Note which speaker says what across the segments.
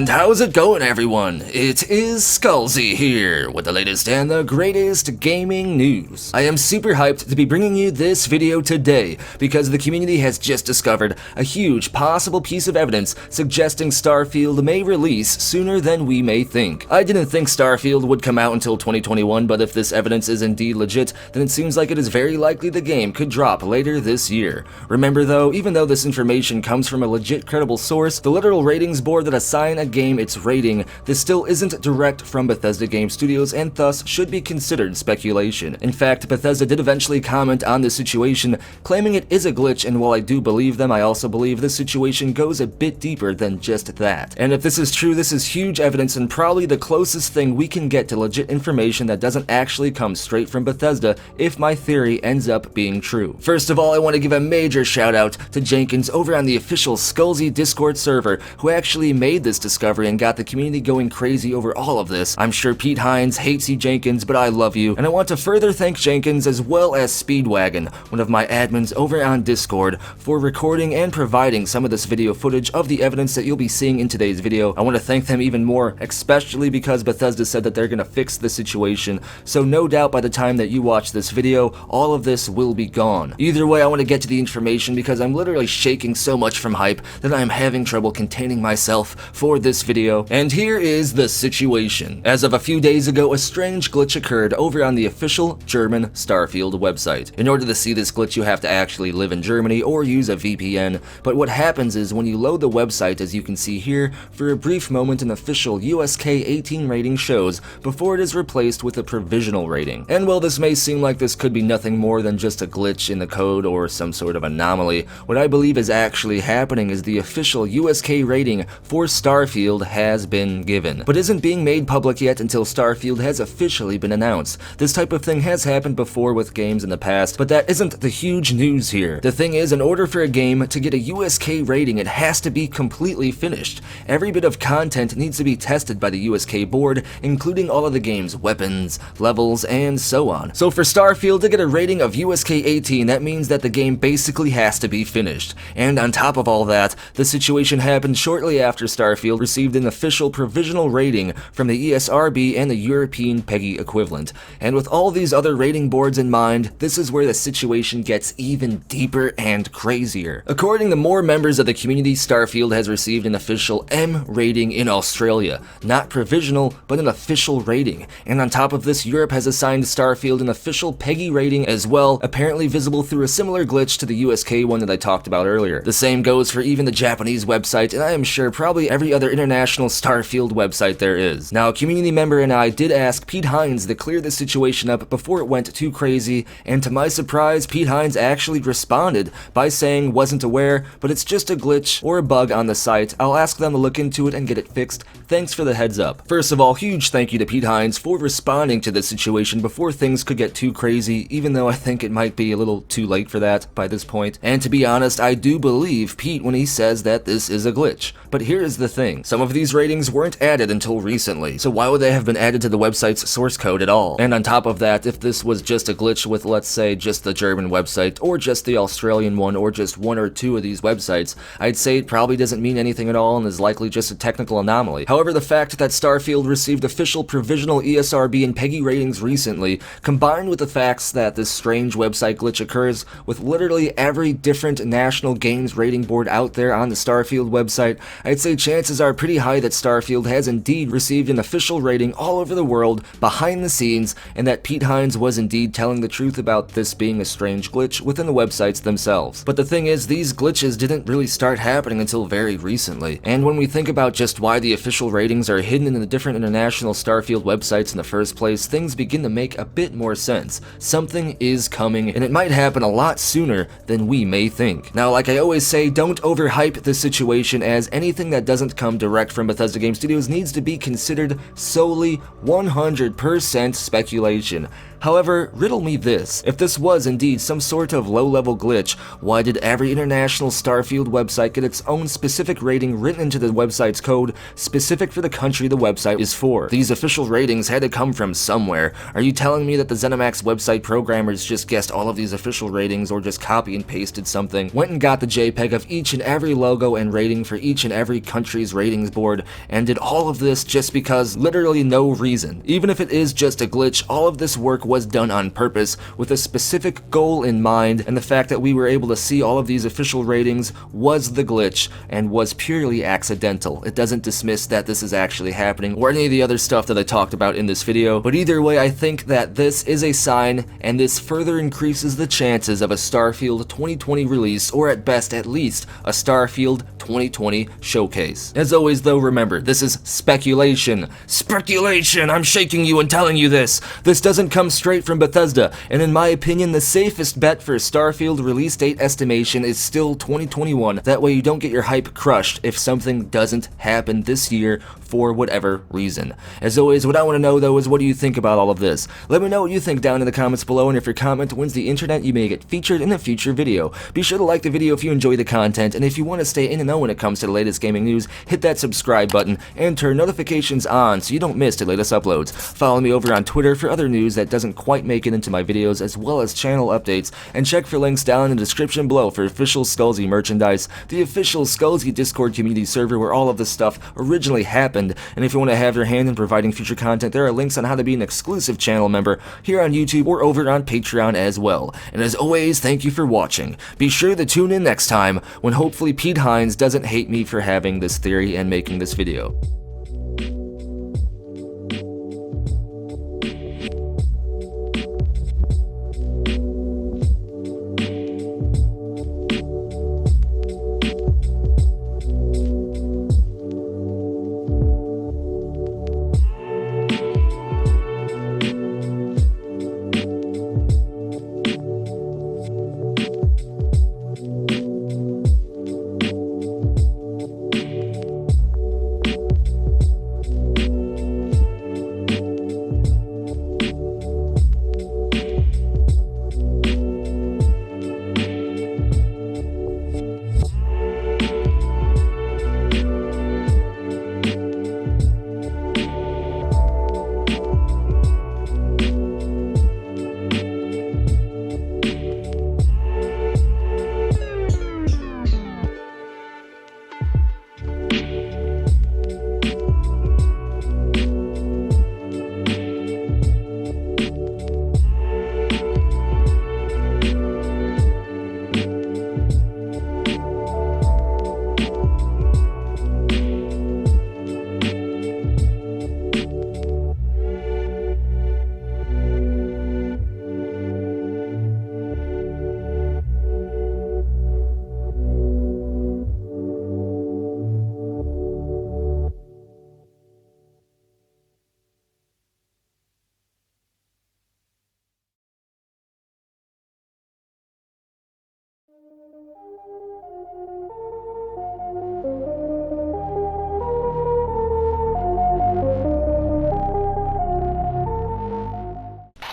Speaker 1: how's it going, everyone? It is Skullzi here with the latest and the greatest gaming news. I am super hyped to be bringing you this video today because the community has just discovered a huge possible piece of evidence suggesting Starfield may release sooner than we may think. I didn't think Starfield would come out until 2021, but if this evidence is indeed legit, then it seems like it is very likely the game could drop later this year. Remember though, even though this information comes from a legit credible source, the literal ratings board that assign a game its rating, this still isn't direct from Bethesda Game Studios and thus should be considered speculation. In fact, Bethesda did eventually comment on this situation, claiming it is a glitch, and while I do believe them, I also believe this situation goes a bit deeper than just that. And if this is true, this is huge evidence and probably the closest thing we can get to legit information that doesn't actually come straight from Bethesda if my theory ends up being true. First of all, I want to give a major shout out to Jenkins over on the official Skullzi Discord server, who actually made this discovery and got the community going crazy over all of this. I'm sure Pete Hines hates you, Jenkins, but I love you, and I want to further thank Jenkins as well as Speedwagon, one of my admins over on Discord, for recording and providing some of this video footage of the evidence that you'll be seeing in today's video. I want to thank them even more, especially because Bethesda said that they're going to fix the situation, so no doubt by the time that you watch this video, all of this will be gone. Either way, I want to get to the information because I'm literally shaking so much from hype that I'm having trouble containing myself for this video, and here is the situation. As of a few days ago, a strange glitch occurred over on the official German Starfield website. In order to see this glitch, you have to actually live in Germany or use a VPN, but what happens is when you load the website, as you can see here, for a brief moment an official USK 18 rating shows before it is replaced with a provisional rating. And while this may seem like this could be nothing more than just a glitch in the code or some sort of anomaly, what I believe is actually happening is the official USK rating for Starfield has been given, but isn't being made public yet until Starfield has officially been announced. This type of thing has happened before with games in the past, but that isn't the huge news here. The thing is, in order for a game to get a USK rating, it has to be completely finished. Every bit of content needs to be tested by the USK board, including all of the game's weapons, levels, and so on. So for Starfield to get a rating of USK 18, that means that the game basically has to be finished. And on top of all that, the situation happened shortly after Starfield received an official provisional rating from the ESRB and the European PEGI equivalent. And with all these other rating boards in mind, this is where the situation gets even deeper and crazier. According to more members of the community, Starfield has received an official M rating in Australia. Not provisional, but an official rating. And on top of this, Europe has assigned Starfield an official PEGI rating as well, apparently visible through a similar glitch to the USK one that I talked about earlier. The same goes for even the Japanese website, and I am sure probably every other international Starfield website there is. Now, a community member and I did ask Pete Hines to clear the situation up before it went too crazy, and to my surprise, Pete Hines actually responded by saying wasn't aware, but it's just a glitch or a bug on the site. I'll ask them to look into it and get it fixed. Thanks for the heads up. First of all, huge thank you to Pete Hines for responding to this situation before things could get too crazy, even though I think it might be a little too late for that by this point. And to be honest, I do believe Pete when he says that this is a glitch. But here is the thing. Some of these ratings weren't added until recently, so why would they have been added to the website's source code at all? And on top of that, if this was just a glitch with, let's say, just the German website, or just the Australian one, or just one or two of these websites, I'd say it probably doesn't mean anything at all and is likely just a technical anomaly. However, the fact that Starfield received official provisional ESRB and PEGI ratings recently, combined with the facts that this strange website glitch occurs with literally every different national games rating board out there on the Starfield website, I'd say chances are pretty high that Starfield has indeed received an official rating all over the world behind the scenes, and that Pete Hines was indeed telling the truth about this being a strange glitch within the websites themselves. But the thing is, these glitches didn't really start happening until very recently, and when we think about just why the official ratings are hidden in the different international Starfield websites in the first place, things begin to make a bit more sense. Something is coming, and it might happen a lot sooner than we may think. Now, like I always say, don't overhype this situation, as anything that doesn't come direct from Bethesda Game Studios needs to be considered solely 100% speculation. However, riddle me this. If this was indeed some sort of low-level glitch, why did every international Starfield website get its own specific rating written into the website's code, specific for the country the website is for? These official ratings had to come from somewhere. Are you telling me that the ZeniMax website programmers just guessed all of these official ratings, or just copy and pasted something, went and got the JPEG of each and every logo and rating for each and every country's ratings board, and did all of this just because literally no reason? Even if it is just a glitch, all of this work was done on purpose, with a specific goal in mind, and the fact that we were able to see all of these official ratings was the glitch, and was purely accidental. It doesn't dismiss that this is actually happening, or any of the other stuff that I talked about in this video, but either way, I think that this is a sign, and this further increases the chances of a Starfield 2020 release, or at best, at least, a Starfield 2020 showcase. As always though, remember, this is speculation. Speculation! I'm shaking you and telling you this! This doesn't come straight from Bethesda, and in my opinion, the safest bet for a Starfield release date estimation is still 2021. That way you don't get your hype crushed if something doesn't happen this year for whatever reason. As always, what I want to know though is, what do you think about all of this? Let me know what you think down in the comments below, and if your comment wins the internet, you may get featured in a future video. Be sure to like the video if you enjoy the content, and if you want to stay in the know when it comes to the latest gaming news, hit that subscribe button and turn notifications on so you don't miss the latest uploads. Follow me over on Twitter for other news that doesn't quite make it into my videos, as well as channel updates, and check for links down in the description below for official Skullzi merchandise, the official Skullzi Discord community server where all of this stuff originally happened. And if you want to have your hand in providing future content, there are links on how to be an exclusive channel member here on YouTube or over on Patreon as well. And as always, thank you for watching. Be sure to tune in next time when hopefully Pete Hines doesn't hate me for having this theory and making this video.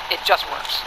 Speaker 2: It just works.